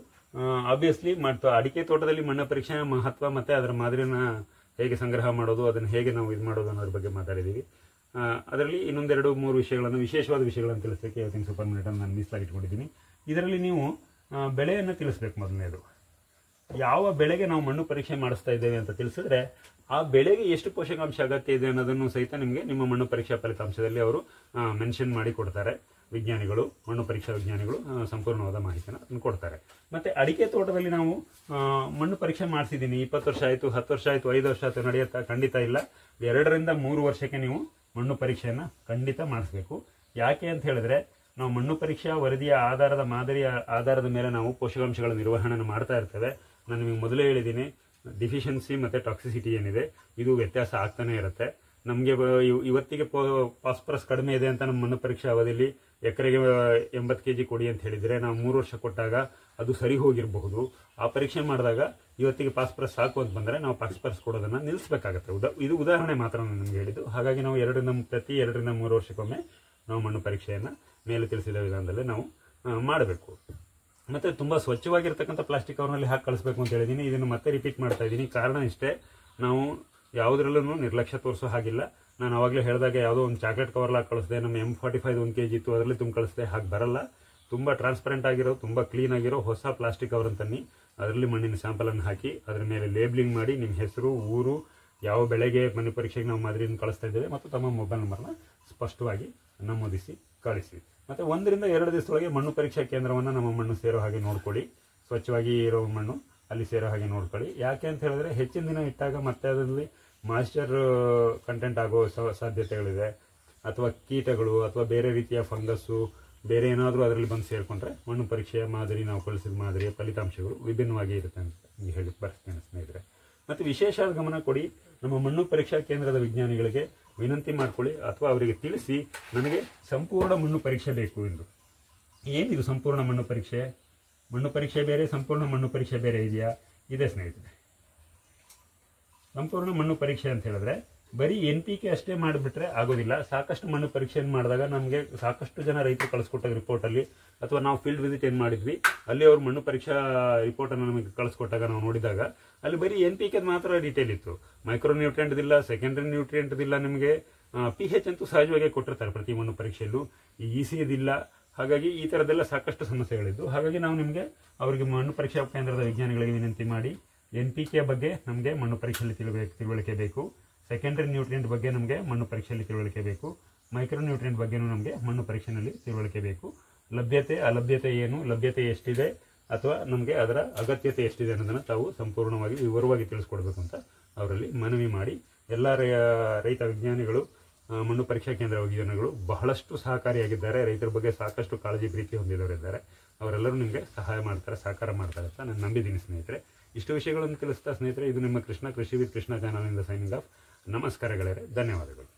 ಆಬ್ವಿಯಸ್ಲಿ ಅಡಿಕೆ ತೋಟದಲ್ಲಿ ಮಣ್ಣು ಪರೀಕ್ಷೆ ಮಹತ್ವ ಮತ್ತೆ ಅದರ ಮಾದರಿನ ಹೇಗೆ ಸಂಗ್ರಹ ಮಾಡೋದು, ಅದನ್ನು ಹೇಗೆ ನಾವು ಇದು ಮಾಡೋದು ಅನ್ನೋದ್ರ ಬಗ್ಗೆ ಮಾತಾಡಿದ್ದೀವಿ. ಅದರಲ್ಲಿ ಇನ್ನೊಂದೆರಡು ಮೂರು ವಿಷಯಗಳನ್ನು, ವಿಶೇಷವಾದ ವಿಷಯಗಳನ್ನು ತಿಳಿಸೋಕ್ಕೆ ಇವತ್ತಿನ ಸೂಪರ್ ಮಿನಿಟ್ ಅನ್ನು ನಾನು ಮೀಸಲಾಗಿಟ್ಕೊಂಡಿದ್ದೀನಿ. ಇದರಲ್ಲಿ ನೀವು ಬೆಳೆಯನ್ನು ತಿಳಿಸ್ಬೇಕು. ಮೊದಲನೇದು, ಯಾವ ಬೆಳೆಗೆ ನಾವು ಮಣ್ಣು ಪರೀಕ್ಷೆ ಮಾಡಿಸ್ತಾ ಇದ್ದೇವೆ ಅಂತ ತಿಳಿಸಿದ್ರೆ ಆ ಬೆಳೆಗೆ ಎಷ್ಟು ಪೋಷಕಾಂಶ ಅಗತ್ಯ ಇದೆ ಅನ್ನೋದನ್ನು ಸಹಿತ ನಿಮಗೆ ನಿಮ್ಮ ಮಣ್ಣು ಪರೀಕ್ಷಾ ಫಲಿತಾಂಶದಲ್ಲಿ ಅವರು ಮೆನ್ಷನ್ ಮಾಡಿ ಕೊಡ್ತಾರೆ. ವಿಜ್ಞಾನಿಗಳು, ಮಣ್ಣು ಪರೀಕ್ಷಾ ವಿಜ್ಞಾನಿಗಳು ಸಂಪೂರ್ಣವಾದ ಮಾಹಿತಿಯನ್ನು ಕೊಡ್ತಾರೆ. ಮತ್ತೆ ಅಡಿಕೆ ತೋಟದಲ್ಲಿ ನಾವು ಮಣ್ಣು ಪರೀಕ್ಷೆ ಮಾಡಿಸಿದ್ದೀನಿ, 20 ವರ್ಷ ಆಯಿತು, 10 ವರ್ಷ ಆಯಿತು, 5 ವರ್ಷ ಆಯಿತು, ನಡೆಯುತ್ತಾ? ಖಂಡಿತ ಇಲ್ಲ. 2 ರಿಂದ 3 ವರ್ಷಕ್ಕೆ ನೀವು ಮಣ್ಣು ಪರೀಕ್ಷೆಯನ್ನು ಖಂಡಿತ ಮಾಡಿಸ್ಬೇಕು. ಯಾಕೆ ಅಂತ ಹೇಳಿದ್ರೆ, ನಾವು ಮಣ್ಣು ಪರೀಕ್ಷಾ ವರದಿಯ ಮಾದರಿಯ ಆಧಾರದ ಮೇಲೆ ನಾವು ಪೋಷಕಾಂಶಗಳ ನಿರ್ವಹಣೆ ಮಾಡ್ತಾ ಇರ್ತೇವೆ. ನಾನು ನಿಮಗೆ ಮೊದಲೇ ಹೇಳಿದ್ದೀನಿ, ಡಿಫಿಷಿಯನ್ಸಿ ಮತ್ತು ಟಾಕ್ಸಿಸಿಟಿ ಏನಿದೆ ಇದು ವ್ಯತ್ಯಾಸ ಆಗ್ತಾನೆ ಇರುತ್ತೆ. ನಮಗೆ ಇವತ್ತಿಗೆ ಫಾಸ್ಫರಸ್ ಕಡಿಮೆ ಇದೆ ಅಂತ ನಮ್ಮ ಮಣ್ಣು ಪರೀಕ್ಷಾ ಅವಧಿಯಲ್ಲಿ ಎಕರೆಗೆ 80 kg ಕೊಡಿ ಅಂತ ಹೇಳಿದರೆ, ನಾವು 3 ವರ್ಷ ಕೊಟ್ಟಾಗ ಅದು ಸರಿ ಹೋಗಿರಬಹುದು. ಆ ಪರೀಕ್ಷೆ ಮಾಡಿದಾಗ ಇವತ್ತಿಗೆ ಫಾಸ್ಫರಸ್ ಸಾಕು ಅಂತ ಬಂದರೆ ನಾವು ಫಾಸ್ಫರಸ್ ಕೊಡೋದನ್ನು ನಿಲ್ಲಿಸಬೇಕಾಗತ್ತೆ. ಇದು ಉದಾಹರಣೆ ಮಾತ್ರ ನಾನು ನಿಮಗೆ ಹೇಳಿದ್ದು. ಹಾಗಾಗಿ ನಾವು ಪ್ರತಿ 2 ರಿಂದ 3 ವರ್ಷಕ್ಕೊಮ್ಮೆ ನಾವು ಮಣ್ಣು ಪರೀಕ್ಷೆಯನ್ನು ಮೇಲೆ ತಿಳಿಸಿದ ವಿಧಾನದಲ್ಲೇ ನಾವು ಮಾಡಬೇಕು. ಮತ್ತು ತುಂಬ ಸ್ವಚ್ಛವಾಗಿರ್ತಕ್ಕಂಥ ಪ್ಲಾಸ್ಟಿಕ್ ಕವರ್ನಲ್ಲಿ ಹಾಕಿ ಕಳಿಸ್ಬೇಕು ಅಂತ ಹೇಳಿದ್ದೀನಿ. ಇದನ್ನು ಮತ್ತೆ ರಿಪೀಟ್ ಮಾಡ್ತಾ ಇದ್ದೀನಿ. ಕಾರಣ ಇಷ್ಟೇ, ನಾವು ಯಾವುದ್ರಲ್ಲೂ ನಿರ್ಲಕ್ಷ್ಯ ತೋರಿಸೋ ಹಾಗಿಲ್ಲ. ನಾನು ಆವಾಗಲೇ ಹೇಳಿದಾಗ ಯಾವುದೋ ಒಂದು ಚಾಕ್ಲೇಟ್ ಕವರ್ಲಾಗಿ ಕಳಿಸಿದೆ, ನಮ್ಮ M45 1 kg ಇತ್ತು ಅದರಲ್ಲಿ ತುಂಬ ಕಳಿಸಿದೆ, ಹಾಗೆ ಬರಲ್ಲ. ತುಂಬ ಟ್ರಾನ್ಸ್ಪರೆಂಟ್ ಆಗಿರೋ, ತುಂಬ ಕ್ಲೀನ್ ಆಗಿರೋ ಹೊಸ ಪ್ಲಾಸ್ಟಿಕ್ ಕವರ್ ಅಂತನ್ನಿ, ಅದರಲ್ಲಿ ಮಣ್ಣಿನ ಸ್ಯಾಂಪಲನ್ನು ಹಾಕಿ ಅದರ ಮೇಲೆ ಲೇಬ್ಲಿಂಗ್ ಮಾಡಿ ನಿಮ್ಮ ಹೆಸರು, ಊರು, ಯಾವ ಬೆಳೆಗೆ ಮಣ್ಣು ಪರೀಕ್ಷೆಗೆ ನಾವು ಮಾದರಿಯನ್ನು ಕಳಿಸ್ತಾ ಇದ್ದೇವೆ ಮತ್ತು ತಮ್ಮ ಮೊಬೈಲ್ ನಂಬರ್ನ ಸ್ಪಷ್ಟವಾಗಿ ನಮೂದಿಸಿ ಕಳಿಸಿ. ಮತ್ತು 1 ರಿಂದ 2 ದಿವಸದೊಳಗೆ ಮಣ್ಣು ಪರೀಕ್ಷಾ ಕೇಂದ್ರವನ್ನು ನಮ್ಮ ಮಣ್ಣು ಸೇರೋ ಹಾಗೆ ನೋಡ್ಕೊಳ್ಳಿ. ಸ್ವಚ್ಛವಾಗಿ ಇರೋ ಮಣ್ಣು ಅಲ್ಲಿ ಸೇರೋ ಹಾಗೆ ನೋಡ್ಕೊಳ್ಳಿ. ಯಾಕೆ ಅಂತ ಹೇಳಿದ್ರೆ, ಹೆಚ್ಚಿನ ದಿನ ಇಟ್ಟಾಗ ಮತ್ತೆ ಅದರಲ್ಲಿ ಮಾಯಿಶ್ಚರ್ ಕಂಟೆಂಟ್ ಆಗೋ ಸಾಧ್ಯತೆಗಳಿದೆ. ಅಥವಾ ಕೀಟಗಳು ಅಥವಾ ಬೇರೆ ರೀತಿಯ ಫಂಗಸ್ಸು ಬೇರೆ ಏನಾದರೂ ಅದರಲ್ಲಿ ಬಂದು ಸೇರಿಕೊಂಡ್ರೆ ಮಣ್ಣು ಪರೀಕ್ಷೆಯ ಮಾದರಿ, ನಾವು ಕಳಿಸಿದ ಮಾದರಿಯ ಫಲಿತಾಂಶಗಳು ವಿಭಿನ್ನವಾಗಿ ಇರುತ್ತೆ ಅಂತ ಹೇಳಿ ಬರ್ತೇನೆ ಸ್ನೇಹಿತರೆ. ಮತ್ತು ವಿಶೇಷ ಗಮನ ಕೊಡಿ, ನಮ್ಮ ಮಣ್ಣು ಪರೀಕ್ಷಾ ಕೇಂದ್ರದ ವಿಜ್ಞಾನಿಗಳಿಗೆ ವಿನಂತಿ ಮಾಡ್ಕೊಳ್ಳಿ ಅಥವಾ ಅವರಿಗೆ ತಿಳಿಸಿ, ನನಗೆ ಸಂಪೂರ್ಣ ಮಣ್ಣು ಪರೀಕ್ಷೆ ಬೇಕು ಎಂದು. ಏನಿದು ಸಂಪೂರ್ಣ ಮಣ್ಣು ಪರೀಕ್ಷೆ? ಮಣ್ಣು ಪರೀಕ್ಷೆ ಬೇರೆ, ಸಂಪೂರ್ಣ ಮಣ್ಣು ಪರೀಕ್ಷೆ ಬೇರೆ ಇದೆಯಾ? ಇದೆ ಸ್ನೇಹಿತರೆ. ಸಂಪೂರ್ಣ ಮಣ್ಣು ಪರೀಕ್ಷೆ ಅಂತ ಹೇಳಿದ್ರೆ ಬರೀ NPK ಅಷ್ಟೇ ಮಾಡಿಬಿಟ್ರೆ ಆಗೋದಿಲ್ಲ. ಸಾಕಷ್ಟು ಮಣ್ಣು ಪರೀಕ್ಷೆಯನ್ನು ಮಾಡಿದಾಗ ನಮಗೆ ಸಾಕಷ್ಟು ಜನ ರೈತರು ಕಳಿಸ್ಕೊಟ್ಟಾಗ ರಿಪೋರ್ಟಲ್ಲಿ, ಅಥವಾ ನಾವು ಫೀಲ್ಡ್ ವಿಸಿಟ್ ಏನು ಮಾಡಿದ್ವಿ ಅಲ್ಲಿ ಅವರು ಮಣ್ಣು ಪರೀಕ್ಷಾ ರಿಪೋರ್ಟನ್ನು ನಮಗೆ ಕಳಿಸ್ಕೊಟ್ಟಾಗ ನಾವು ನೋಡಿದಾಗ ಅಲ್ಲಿ ಬರೀ NPK ಮಾತ್ರ ಡೀಟೇಲ್ ಇತ್ತು. ಮೈಕ್ರೋ ನ್ಯೂಟ್ರಿಯೆಂಟ್ದಿಲ್ಲ, ಸೆಕೆಂಡ್ರಿ ನ್ಯೂಟ್ರಿಯೆಂಟ್ದಿಲ್ಲ, ನಿಮಗೆ pH ಅಂತೂ ಸಹಜವಾಗಿ ಕೊಟ್ಟಿರ್ತಾರೆ ಪ್ರತಿ ಮಣ್ಣು ಪರೀಕ್ಷೆಯಲ್ಲೂ, ಈ EC ಇದಿಲ್ಲ. ಹಾಗಾಗಿ ಈ ಥರದ್ದೆಲ್ಲ ಸಾಕಷ್ಟು ಸಮಸ್ಯೆಗಳಿದ್ದು, ಹಾಗಾಗಿ ನಾವು ನಿಮಗೆ ಅವರಿಗೆ ಮಣ್ಣು ಪರೀಕ್ಷಾ ಕೇಂದ್ರದ ವಿಜ್ಞಾನಿಗಳಿಗೆ ವಿನಂತಿ ಮಾಡಿ, NPK ಬಗ್ಗೆ ನಮಗೆ ಮಣ್ಣು ಪರೀಕ್ಷೆಯಲ್ಲಿ ತಿಳುವಳಿಕೆ ಬೇಕು, ಸೆಕೆಂಡ್ರಿ ನ್ಯೂಟ್ರಿಯೆಂಟ್ ಬಗ್ಗೆ ನಮಗೆ ಮಣ್ಣು ಪರೀಕ್ಷೆಯಲ್ಲಿ ತಿಳುವಳಿಕೆ ಬೇಕು, ಮೈಕ್ರೋ ನ್ಯೂಟ್ರಿಯೆಂಟ್ ಬಗ್ಗೆನೂ ನಮಗೆ ಮಣ್ಣು ಪರೀಕ್ಷೆಯಲ್ಲಿ ತಿಳುವಳಿಕೆ ಬೇಕು. ಲಭ್ಯತೆ ಅಲಭ್ಯತೆ ಏನು, ಲಭ್ಯತೆ ಎಷ್ಟಿದೆ ಅಥವಾ ನಮಗೆ ಅದರ ಅಗತ್ಯತೆ ಎಷ್ಟಿದೆ ಅನ್ನೋದನ್ನು ತಾವು ಸಂಪೂರ್ಣವಾಗಿ ವಿವರವಾಗಿ ತಿಳಿಸ್ಕೊಡ್ಬೇಕು ಅಂತ ಅವರಲ್ಲಿ ಮನವಿ ಮಾಡಿ, ಎಲ್ಲ ರೈತ ವಿಜ್ಞಾನಿಗಳು, ಮಣ್ಣು ಪರೀಕ್ಷಾ ಕೇಂದ್ರ ವಿಜ್ಞಾನಿಗಳು ಬಹಳಷ್ಟು ಸಹಕಾರಿಯಾಗಿದ್ದಾರೆ. ರೈತರ ಬಗ್ಗೆ ಸಾಕಷ್ಟು ಕಾಳಜಿ ಪ್ರೀತಿ ಹೊಂದಿದವರಿದ್ದಾರೆ. ಅವರೆಲ್ಲರೂ ನಿಮಗೆ ಸಹಾಯ ಮಾಡ್ತಾರೆ, ಸಹಕಾರ ಮಾಡ್ತಾರೆ ಅಂತ ನಾನು ನಂಬಿದ್ದೀನಿ ಸ್ನೇಹಿತರೆ. ಇಷ್ಟು ವಿಷಯಗಳನ್ನು ತಿಳಿಸ್ತಾ ಸ್ನೇಹಿತರೆ, ಇದು ನಿಮ್ಮ ಕೃಷ್ಣ, ಕೃಷಿ ವಿತ್ ಕೃಷ್ಣ ಚಾನಲ್ನಿಂದ ಸೈನಿಂಗ್ ಆಫ್. ನಮಸ್ಕಾರ ಗೆಳೆಯರೆ, ಧನ್ಯವಾದಗಳು.